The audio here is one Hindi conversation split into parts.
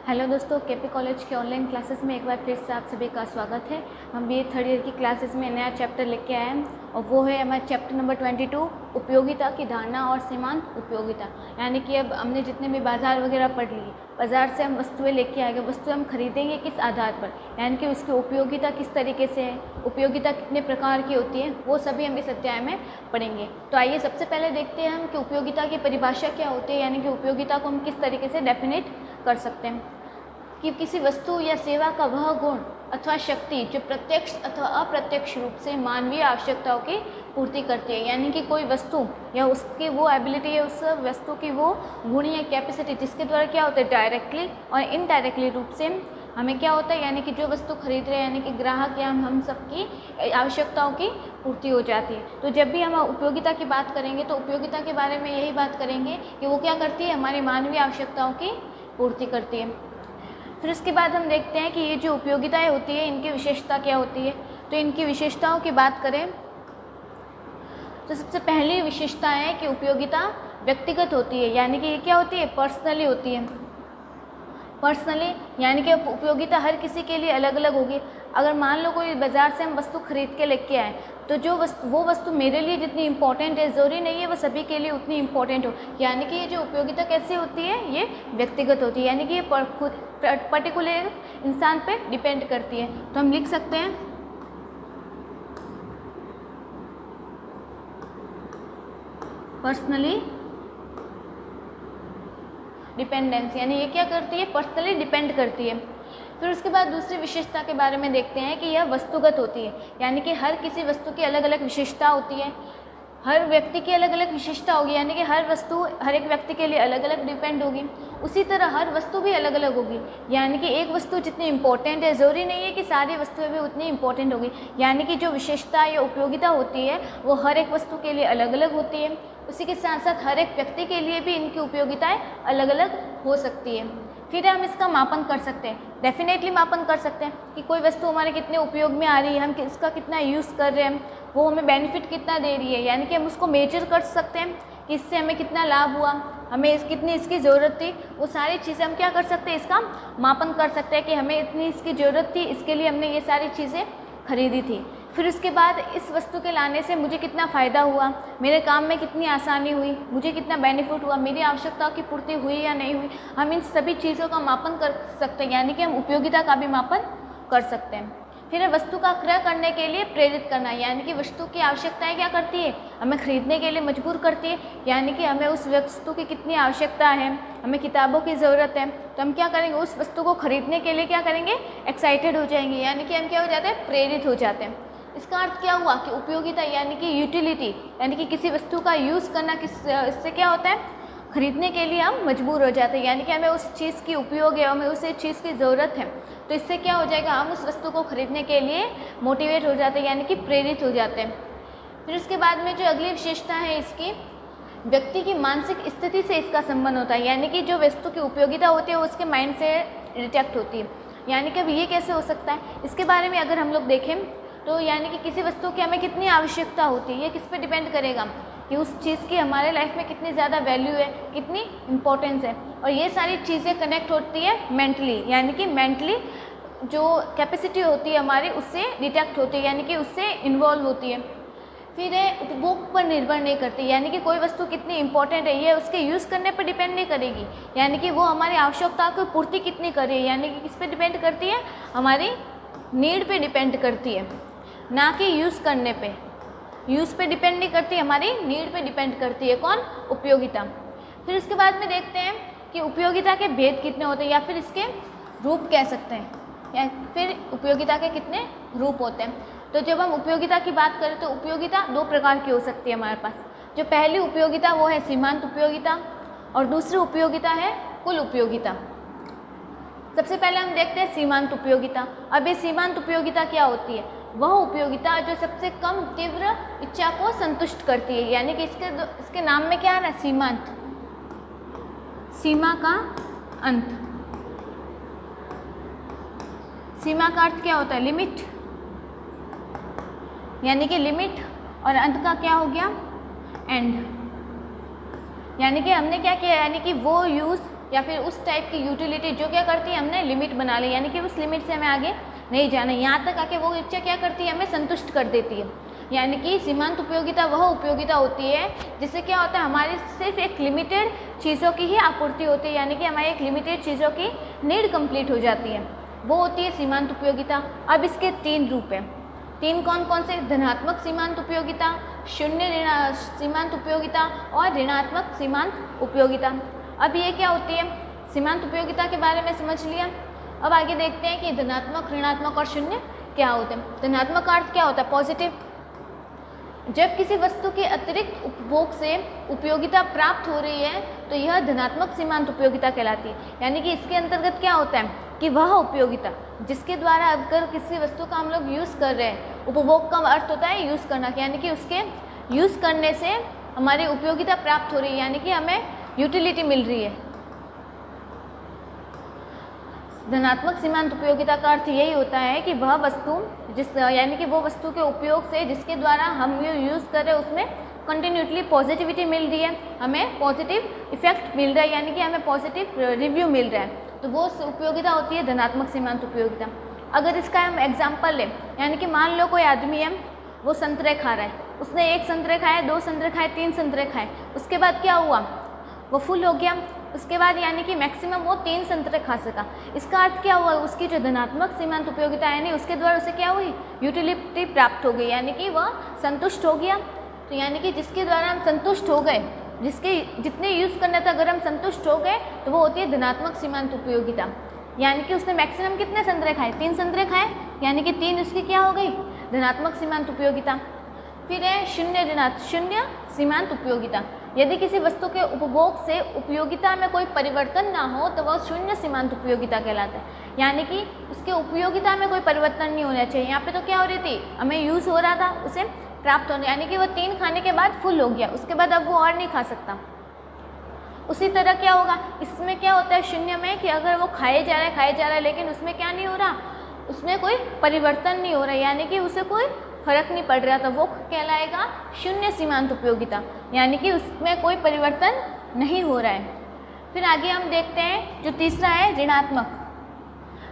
हेलो दोस्तों, केपी कॉलेज के ऑनलाइन क्लासेस में एक बार फिर से आप सभी का स्वागत है। हम बीए थर्ड ईयर की क्लासेस में नया चैप्टर लेके आए हैं और वो है हमारा चैप्टर नंबर 22, उपयोगिता की धारणा और सीमांत उपयोगिता। यानी कि अब हमने जितने भी बाज़ार वगैरह पढ़ ली, बाज़ार से हम वस्तुएं लेके आएंगे, वस्तुएं हम खरीदेंगे किस आधार पर, यानी कि उसकी उपयोगिता किस तरीके से है, उपयोगिता कितने प्रकार की होती है, वो सभी हम इस अध्याय में पढ़ेंगे। तो आइए सबसे पहले देखते हैं हम कि उपयोगिता की परिभाषा क्या होती है, यानी कि उपयोगिता को हम किस तरीके से डेफिनेट कर सकते हैं कि किसी वस्तु या सेवा का वह गुण अथवा शक्ति जो प्रत्यक्ष अथवा अप्रत्यक्ष रूप से मानवीय आवश्यकताओं की पूर्ति करती है। यानी कि कोई वस्तु या उसकी वो एबिलिटी है, उस वस्तु की वो गुण या कैपेसिटी जिसके द्वारा क्या होता है, डायरेक्टली और इनडायरेक्टली रूप से हमें क्या होता है, यानी कि जो वस्तु खरीद रहे हैं यानी कि ग्राहक या हम सबकी आवश्यकताओं की पूर्ति हो जाती है। तो जब भी हम उपयोगिता की बात करेंगे तो उपयोगिता के बारे में यही बात करेंगे कि वो क्या करती है, हमारी मानवीय आवश्यकताओं की पूर्ति करती है। फिर उसके बाद हम देखते हैं कि ये जो उपयोगिताएं होती है इनकी विशेषता क्या होती है। तो इनकी विशेषताओं की बात करें तो सबसे पहली विशेषता है कि उपयोगिता व्यक्तिगत होती है, यानी कि ये क्या होती है, पर्सनली होती है। पर्सनली यानी कि उपयोगिता हर किसी के लिए अलग अलग होगी। अगर मान लो कोई बाज़ार से हम वस्तु खरीद के लेके आए तो वो वस्तु मेरे लिए जितनी इम्पोर्टेंट है, ज़रूरी नहीं है वो सभी के लिए उतनी इम्पोर्टेंट हो। यानी कि ये जो उपयोगिता कैसे होती है, ये व्यक्तिगत होती है, यानी कि ये पर्टिकुलर इंसान पे डिपेंड करती है। तो हम लिख सकते हैं पर्सनली डिपेंडेंस, यानी ये क्या करती है, पर्सनली डिपेंड करती है। फिर उसके बाद दूसरी विशेषता के बारे में देखते हैं कि यह वस्तुगत होती है, यानी कि हर किसी वस्तु की अलग अलग विशेषता होती है, हर व्यक्ति की अलग अलग विशेषता होगी, यानी कि हर वस्तु हर एक व्यक्ति के लिए अलग अलग डिपेंड होगी। उसी तरह हर वस्तु भी अलग अलग होगी, यानी कि एक वस्तु जितनी इम्पोर्टेंट है ज़रूरी नहीं है कि सारी वस्तुएं भी उतनी इम्पोर्टेंट होगी। यानी कि जो विशेषता या उपयोगिता होती है वो हर एक वस्तु के लिए अलग अलग होती है। उसी के साथ साथ हर एक व्यक्ति के लिए भी इनकी उपयोगिताएं अलग अलग हो सकती है। फिर हम इसका मापन कर सकते हैं, डेफिनेटली मापन कर सकते हैं कि कोई वस्तु हमारे कितने उपयोग में आ रही है, हम इसका कितना यूज़ कर रहे हैं, वो हमें बेनिफिट कितना दे रही है। यानी कि हम उसको मेजर कर सकते हैं कि इससे हमें कितना लाभ हुआ, हमें कितनी इसकी ज़रूरत थी, वो सारी चीज़ें हम क्या कर सकते हैं, इसका मापन कर सकते हैं कि हमें इतनी इसकी ज़रूरत थी, इसके लिए हमने ये सारी चीज़ें खरीदी थी। फिर उसके बाद इस वस्तु के लाने से मुझे कितना फ़ायदा हुआ, मेरे काम में कितनी आसानी हुई, मुझे कितना बेनिफिट हुआ, मेरी आवश्यकताओं की पूर्ति हुई या नहीं हुई, हम इन सभी चीज़ों का मापन कर सकते हैं। यानी कि हम उपयोगिता का भी मापन कर सकते हैं। फिर वस्तु का क्रय करने के लिए प्रेरित करना, यानी कि वस्तु की आवश्यकताएं क्या करती है, हमें खरीदने के लिए मजबूर करती है। यानी कि हमें उस वस्तु की कितनी आवश्यकता है, हमें किताबों की ज़रूरत है, तो हम क्या करेंगे, उस वस्तु को खरीदने के लिए क्या करेंगे, एक्साइटेड हो जाएंगे, यानी कि हम क्या हो जाते हैं, प्रेरित हो जाते हैं। इसका अर्थ क्या हुआ कि उपयोगिता यानी कि यूटिलिटी, यानी कि किसी वस्तु का यूज़ करना इससे क्या होता है, खरीदने के लिए हम मजबूर हो जाते हैं। यानी कि हमें उस चीज़ की उपयोग है, हमें उस चीज़ की ज़रूरत है, तो इससे क्या हो जाएगा, हम उस वस्तु को खरीदने के लिए मोटिवेट हो जाते हैं, यानी कि प्रेरित हो जाते हैं। फिर उसके बाद में जो अगली विशेषता है इसकी, व्यक्ति की मानसिक स्थिति से इसका संबंध होता है। यानी कि जो वस्तु की उपयोगिता होती है वो उसके माइंड से डिटेक्ट होती है। यानी कि अब ये कैसे हो सकता है, इसके बारे में अगर हम लोग देखें तो यानी कि किसी वस्तु की हमें कितनी आवश्यकता होती है, ये किस पे डिपेंड करेगा कि उस चीज़ की हमारे लाइफ में कितनी ज़्यादा वैल्यू है, कितनी इम्पोर्टेंस है। और ये सारी चीज़ें कनेक्ट होती है मेंटली, यानी कि मेंटली जो कैपेसिटी होती है हमारी उससे डिटेक्ट होती है, यानी कि उससे इन्वॉल्व होती है। फिर है उपभोग पर निर्भर नहीं करती, यानी कि कोई वस्तु कितनी इंपॉर्टेंट है ये उसके यूज़ करने पर डिपेंड नहीं करेगी, यानी कि वो हमारी आवश्यकता की पूर्ति कितनी कर रही है, यानी कि किस पे डिपेंड करती है, हमारी नीड पे डिपेंड करती है, ना कि यूज़ करने पे। यूज़ पे डिपेंड नहीं करती, हमारी नीड पे डिपेंड करती है, कौन, उपयोगिता। फिर उसके बाद में देखते हैं कि उपयोगिता के भेद कितने होते हैं, या फिर इसके रूप कह सकते हैं, या फिर उपयोगिता के कितने रूप होते हैं। तो जब हम उपयोगिता की बात करें तो उपयोगिता दो प्रकार की हो सकती है हमारे पास। जो पहली उपयोगिता वो है सीमांत उपयोगिता, और दूसरी उपयोगिता है कुल उपयोगिता। सबसे पहले हम देखते हैं सीमांत उपयोगिता। अब ये सीमांत उपयोगिता क्या होती है, वह उपयोगिता जो सबसे कम तीव्र इच्छा को संतुष्ट करती है। यानी कि इसके नाम में क्या है ना, सीमांत, सीमा का अंत। सीमा का अर्थ क्या होता है, लिमिट, यानी कि लिमिट, और अंत का क्या हो गया, एंड। यानी कि हमने क्या किया, यानी कि वो यूज़ या फिर उस टाइप की यूटिलिटी जो क्या करती है, हमने लिमिट बना ली, यानी कि उस लिमिट से हमें आगे नहीं जाना, यहाँ तक आके वो इच्छा क्या करती है, हमें संतुष्ट कर देती है। यानी कि सीमांत उपयोगिता वह उपयोगिता होती है जिससे क्या होता है, हमारी सिर्फ एक लिमिटेड चीज़ों की ही आपूर्ति होती है, यानी कि हमारी एक लिमिटेड चीज़ों की नीड कंप्लीट हो जाती है, वो होती है सीमांत उपयोगिता। अब इसके 3 रूप हैं। 3 कौन कौन से? धनात्मक सीमांत उपयोगिता, शून्य सीमांत उपयोगिता और ऋणात्मक सीमांत उपयोगिता। अब ये क्या होती है, सीमांत उपयोगिता के बारे में समझ लिया। अब आगे देखते हैं कि धनात्मक, ऋणात्मक और शून्य क्या होते हैं। धनात्मक का अर्थ क्या होता है? पॉजिटिव। जब किसी वस्तु के अतिरिक्त उपभोग से उपयोगिता प्राप्त हो रही है तो यह धनात्मक सीमांत उपयोगिता कहलाती है। यानी कि इसके अंतर्गत क्या होता है कि वह उपयोगिता जिसके द्वारा अगर किसी वस्तु का हम लोग यूज़ कर रहे हैं, उपभोग का अर्थ होता है यूज़ करना, यानी कि उसके यूज़ करने से हमारी उपयोगिता प्राप्त हो रही है, यानी कि हमें यूटिलिटी मिल रही है। धनात्मक सीमांत उपयोगिता का अर्थ यही होता है कि वह वस्तु यानी कि वो वस्तु के उपयोग से जिसके द्वारा हम ये यूज़ कर रहे हैं उसमें कंटिन्यूटली पॉजिटिविटी मिल रही है, हमें पॉजिटिव इफेक्ट मिल रहा है, यानी कि हमें पॉजिटिव रिव्यू मिल रहा है, तो वो उपयोगिता होती है धनात्मक सीमांत उपयोगिता। अगर इसका हम एग्जाम्पल लें, यानी कि मान लो कोई आदमी है, वो संतरे खा रहा है, उसने 1 संतरे खाए, 2 संतरे खाए, 3 संतरे खाए, उसके बाद क्या हुआ, वो फुल हो गया। उसके बाद यानी कि मैक्सिमम वो 3 संतरे खा सका। इसका अर्थ क्या हुआ, उसकी जो धनात्मक सीमांत उपयोगिता है, यानी उसके द्वारा उसे क्या हुई, यूटिलिटी प्राप्त हो गई, यानी कि वह संतुष्ट हो गया। तो यानी कि जिसके द्वारा हम संतुष्ट हो गए, जिसके जितने यूज़ करना था अगर हम संतुष्ट हो गए तो वो होती है धनात्मक सीमांत उपयोगिता। यानी कि उसने मैक्सिमम कितने संतरे खाए, 3 संतरे खाए, यानी कि 3 उसकी क्या हो गई, धनात्मक सीमांत उपयोगिता। फिर है शून्य सीमांत उपयोगिता। यदि किसी वस्तु के उपभोग से उपयोगिता में कोई परिवर्तन ना हो तो वह शून्य सीमांत उपयोगिता कहलाता है। यानी कि उसके उपयोगिता में कोई परिवर्तन नहीं होना चाहिए। यहाँ पे तो क्या हो रही थी, हमें यूज़ हो रहा था, उसे प्राप्त होने, यानी कि वो 3 खाने के बाद फुल हो गया, उसके बाद अब वो और नहीं खा सकता। उसी तरह क्या होगा, इसमें क्या होता है शून्य में कि अगर वो खाए जा रहा है लेकिन उसमें क्या नहीं हो रहा, उसमें कोई परिवर्तन नहीं हो रहा, यानी कि उसे कोई फर्क नहीं पड़ रहा, तो वो कहलाएगा शून्य सीमांत उपयोगिता, यानी कि उसमें कोई परिवर्तन नहीं हो रहा है। फिर आगे हम देखते हैं जो तीसरा है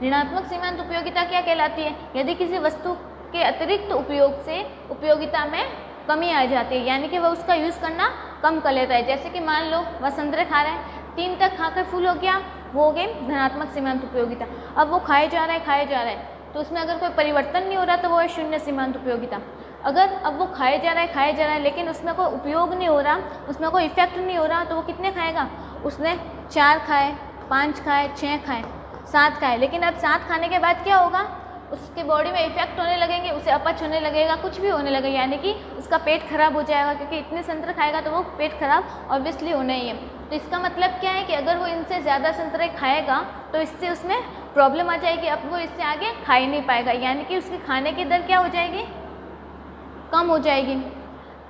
ऋणात्मक सीमांत उपयोगिता क्या कहलाती है। यदि किसी वस्तु के अतिरिक्त उपयोग से उपयोगिता में कमी आ जाती है, यानी कि वह उसका यूज़ करना कम कर लेता है। जैसे कि मान लो वह संतरे खा रहा है, 3 तक खाकर फुल हो गया, वो हो गई धनात्मक सीमांत उपयोगिता। अब वो खाए जा रहा है तो उसमें अगर कोई परिवर्तन नहीं हो रहा तो वो है शून्य सीमांत उपयोगिता। अगर अब वो खाए जा रहा है लेकिन उसमें कोई उपयोग नहीं हो रहा, उसमें कोई इफेक्ट नहीं हो रहा, तो वो कितने खाएगा, उसने 4 खाए, 5 खाए, 6 खाए, 7 खाए, लेकिन अब 7 खाने के बाद क्या होगा, उसके बॉडी में इफेक्ट होने लगेंगे, उसे अपच होने लगेगा, कुछ भी होने लगेगा, यानी कि उसका पेट खराब हो जाएगा, क्योंकि इतने संतरे खाएगा तो वो पेट खराब ऑब्वियसली होना ही है। तो इसका मतलब क्या है कि अगर वो इनसे ज़्यादा संतरे खाएगा तो इससे उसमें प्रॉब्लम आ जाएगी, अब वो इससे आगे खा ही नहीं पाएगा, यानी कि उसकी खाने की दर क्या हो जाएगी, कम हो जाएगी।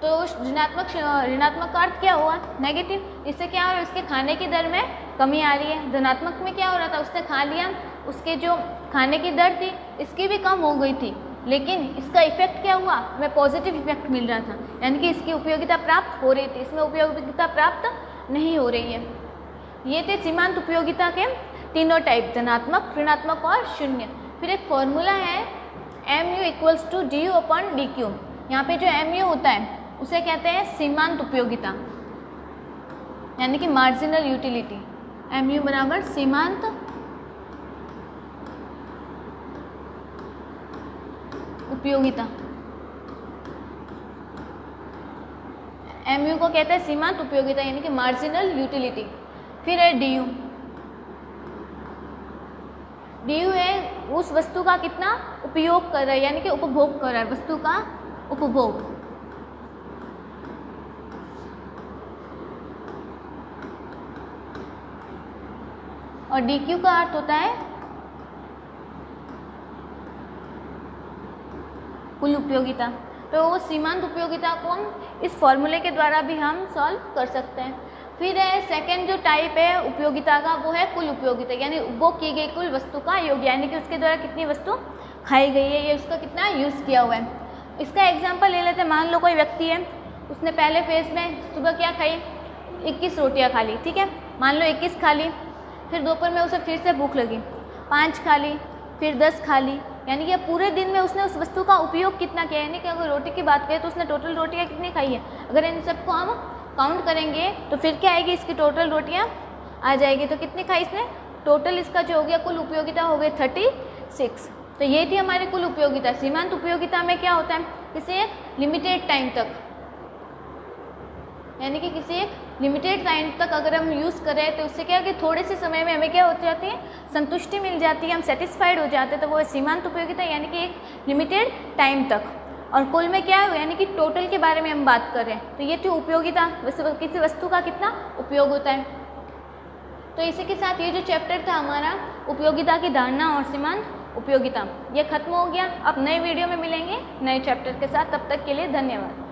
तो ऋणात्मक का अर्थ क्या हुआ, नेगेटिव। इससे क्या हो रहा है, उसके खाने की दर में कमी आ रही है। धनात्मक में क्या हो रहा था, उसने खा लिया, उसके जो खाने की दर थी इसकी भी कम हो गई थी, लेकिन इसका इफेक्ट क्या हुआ, हमें पॉजिटिव इफेक्ट मिल रहा था, यानी कि इसकी उपयोगिता प्राप्त हो रही थी, इसमें उपयोगिता प्राप्त नहीं हो रही है। ये थे सीमांत उपयोगिता के तीनों टाइप, धनात्मक, ऋणात्मक और शून्य। फिर एक फॉर्मूला है mu = du/dq। यहाँ पे जो mu होता है उसे कहते हैं सीमांत उपयोगिता, यानी कि मार्जिनल यूटिलिटी। mu बराबर सीमांत उपयोगिता। mu को कहते हैं सीमांत उपयोगिता, यानी कि मार्जिनल यूटिलिटी। फिर है du। du है उस वस्तु का कितना उपयोग कर रहा है, यानी कि उपभोग कर रहा है, वस्तु का उपभोग। और dq का अर्थ होता है कुल उपयोगिता। तो सीमांत उपयोगिता को हम इस फॉर्मूले के द्वारा भी हम सॉल्व कर सकते हैं। फिर है सेकंड जो टाइप है उपयोगिता का, वो है कुल उपयोगिता, यानी उपभोग की गई कुल वस्तु का योग, यानी कि उसके द्वारा कितनी वस्तु खाई गई है, ये उसका कितना यूज़ किया हुआ है। इसका एग्जांपल ले लेते हैं। मान लो कोई व्यक्ति है, उसने पहले फेज में सुबह क्या खाई, 21 रोटियां खा ली, ठीक है, मान लो 21 खा ली। फिर दोपहर में उसे फिर से भूख लगी, 5 खा ली, फिर 10 खा ली, यानी कि पूरे दिन में उसने उस वस्तु का उपयोग कितना किया। यानी कि अगर रोटी की बात करें तो उसने टोटल रोटियाँ कितनी खाई है, अगर इन सबको हम काउंट करेंगे तो फिर क्या आएगी, इसकी टोटल रोटियाँ आ जाएगी। तो कितनी खाई इसने, टोटल इसका जो हो गया कुल उपयोगिता हो गई 36। तो ये थी हमारी कुल उपयोगिता। सीमांत उपयोगिता में क्या होता है, किसी एक लिमिटेड टाइम तक, यानी कि किसी एक लिमिटेड टाइम तक अगर हम यूज़ करें तो उससे क्या है कि थोड़े से समय में हमें क्या हो जाती है, संतुष्टि मिल जाती है, हम सेटिस्फाइड हो जाते हैं, तो वो सीमांत उपयोगिता यानी कि एक लिमिटेड टाइम तक। और कुल में क्या है, यानी कि टोटल के बारे में हम बात कर रहे हैं। तो ये थी उपयोगिता, किसी वस्तु का कितना उपयोग होता है। तो इसी के साथ ये जो चैप्टर था हमारा उपयोगिता की धारणा और सीमांत उपयोगिता, ये खत्म हो गया। अब नए वीडियो में मिलेंगे नए चैप्टर के साथ, तब तक के लिए धन्यवाद।